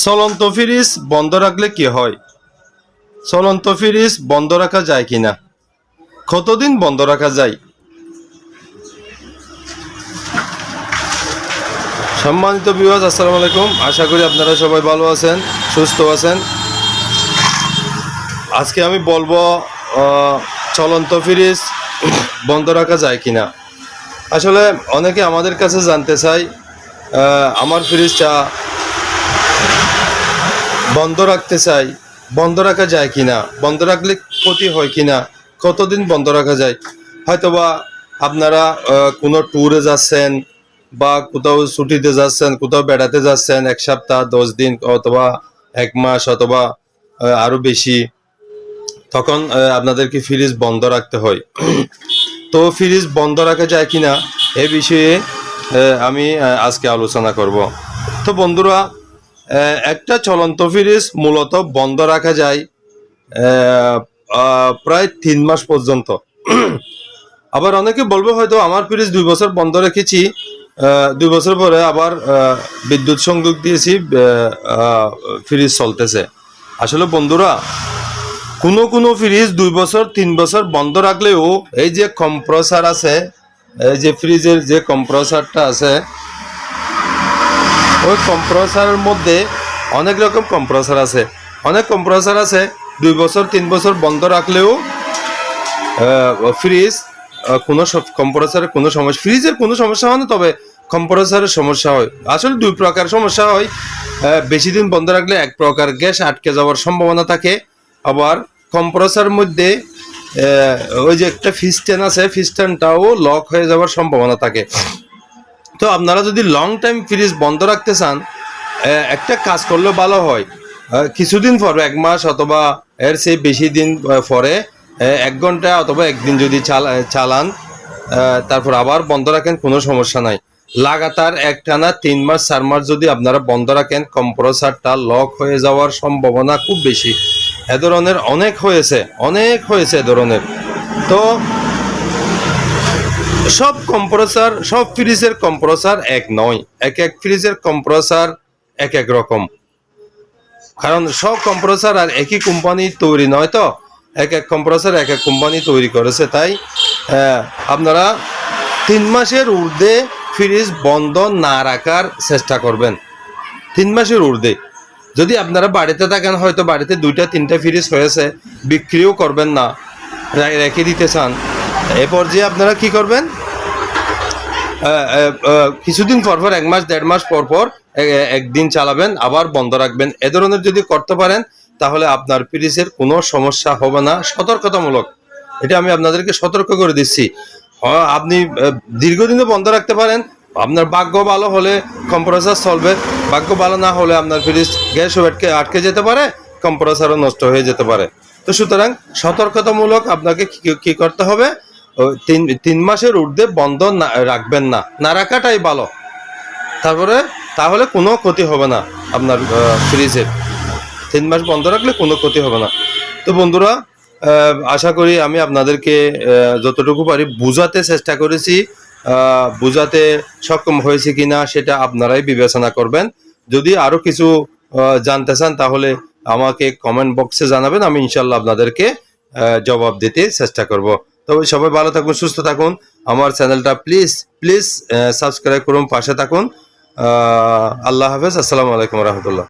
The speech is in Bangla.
চলন্ত ফ্রিজ বন্ধ রাখলে কি হয়? চলন্ত ফ্রিজ বন্ধ রাখা যায় কিনা? কতদিন বন্ধ রাখা যায়? সম্মানিত ভিউয়ার্স, আসসালামু আলাইকুম। আশা করি আপনারা সবাই ভালো আছেন, সুস্থ আছেন। আজকে আমি বলবো চলন্ত ফ্রিজ বন্ধ রাখা যায় কিনা। আসলে অনেকে আমাদের কাছে জানতে চায় আমার ফ্রিজটা বন্ধ রাখতে চাই, বন্ধ রাখা যায় কিনা, বন্ধ রাখলে ক্ষতি হয় কিনা, কতদিন বন্ধ রাখা যায়। হয়তোবা আপনারা কোনো ট্যুরে যাচ্ছেন বা কোথাও ছুটিতে যাচ্ছেন, কোথাও বেড়াতে যাচ্ছেন, 1 সপ্তাহ 10 দিন অথবা 1 মাস অথবা আরো বেশি, তখন আপনাদেরকে ফ্রিজ বন্ধ রাখতে হয়। তো ফ্রিজ বন্ধ রাখা যায় কিনা এ বিষয়ে আমি আজকে আলোচনা করব। তো বন্ধুরা, একটা চলন্ত ফ্রিজ মূলত বন্ধ রাখা যায় প্রায় 3 মাস পর্যন্ত। আবার অনেকে বলবে হয়তো আমার ফ্রিজ 2 বছর বন্ধ রেখেছি, 2 বছর পরে আবার বিদ্যুৎ সংযোগ দিয়েছি, ফ্রিজ চলতেছে। আসলে বন্ধুরা, কোনো ফ্রিজ 2 বছর 3 বছর বন্ধ রাখলেও এই যে কম্প্রেসার আছে, এই যে ফ্রিজের যে কম্প্রেসারটা আছে, ওই কম্প্রেসারের মধ্যে অনেক রকম কম্প্রেসার আছে। অনেক কম্প্রেসার আছে 2 বছর 3 বছর বন্ধ রাখলেও ফ্রিজ কোনো কম্প্রেসারের কোনো সমস্যা, ফ্রিজের কোনো সমস্যা হয় না, তবে কম্প্রেসারের সমস্যা হয়। আসলে 2 প্রকার সমস্যা হয়। বেশি দিন বন্ধ রাখলে এক প্রকার গ্যাস আটকে যাওয়ার সম্ভাবনা থাকে। আবার কম্প্রেসারের মধ্যে ওই যে একটা পিস্টন আছে, পিস্টনটাও লক হয়ে যাওয়ার সম্ভাবনা থাকে। তো আপনারা যদি লং টাইম ফ্রিজ বন্ধ রাখতে চান, একটা কাজ করলে ভালো হয়। কিছুদিন পরে 1 মাস অথবা এর চেয়ে বেশি দিন পরে 1 ঘন্টা অথবা 1 দিন যদি চালান, তারপর আবার বন্ধ রাখেন, কোনো সমস্যা নাই। লাগাতার একটানা 3 মাস 4 মাস যদি আপনারা বন্ধ রাখেন, কম্প্রেসারটা লক হয়ে যাওয়ার সম্ভাবনা খুব বেশি। এ ধরনের অনেক হয়েছে এ ধরনের। তো সব কম্প্রেসার, সব ফ্রিজের কম্প্রেসার এক নয়, এক ফ্রিজের কম্প্রেসার এক রকম। কারণ সব কম্প্রেসার আর একই কোম্পানি তৈরি নয়, তো এক কম্প্রেসার এক কোম্পানি তৈরি করেছে। তাই আপনারা 3 মাসের ঊর্ধ্বে ফ্রিজ বন্ধ না রাখার চেষ্টা করবেন। 3 মাসের ঊর্ধ্বে যদি আপনারা বাড়িতে থাকেন, হয়তো বাড়িতে 2টা 3টা ফ্রিজ হয়েছে, বিক্রিও করবেন না, রেখে দিতে চান, এ পর্যায়ে আপনারা কি করবেন, কিছুদিন পর 1 মাস 1.5 মাস পর একদিন চালাবেন, আবার বন্ধ রাখবেন। এ ধরনের যদি করতে পারেন, তাহলে আপনার ফ্রিজের কোনো সমস্যা হবে না। সতর্কতামূলক, এটা আমি আপনাদেরকে সতর্ক করে দিচ্ছি। আপনি দীর্ঘদিনে বন্ধ রাখতে পারেন, আপনার ভাগ্য ভালো হলে কম্প্রেসার চলবে, ভাগ্য ভালো না হলে আপনার ফ্রিজ গ্যাসও আটকে যেতে পারে, কম্প্রেসারও নষ্ট হয়ে যেতে পারে। তো সুতরাং সতর্কতামূলক আপনাকে কি করতে হবে, 3 মাসের ঊর্ধ্বে বন্ধ রাখবেন না, না রাখাটাই ভালো। তাহলে কোনো ক্ষতি হবে না আপনার ফ্রিজের। 3 মাস বন্ধ রাখলে কোনো ক্ষতি হবে না। তো বন্ধুরা, আশা করি আমি আপনাদেরকে যতটুকু পারি বোঝাতে চেষ্টা করেছি। বোঝাতে সক্ষম হয়েছে কিনা সেটা আপনারাই বিবেচনা করবেন। যদি আরো কিছু জানতে চান, তাহলে আমাকে কমেন্ট বক্সে জানাবেন, আমি ইনশাল্লাহ আপনাদেরকে জবাব দিতে চেষ্টা করব। তবে সবাই ভালো থাকুন, সুস্থ থাকুন। আমার চ্যানেলটা প্লিজ সাবস্ক্রাইব করুন, পাশে থাকুন। আল্লাহ হাফেজ, আসসালামু আলাইকুম রহমতুল্লাহ।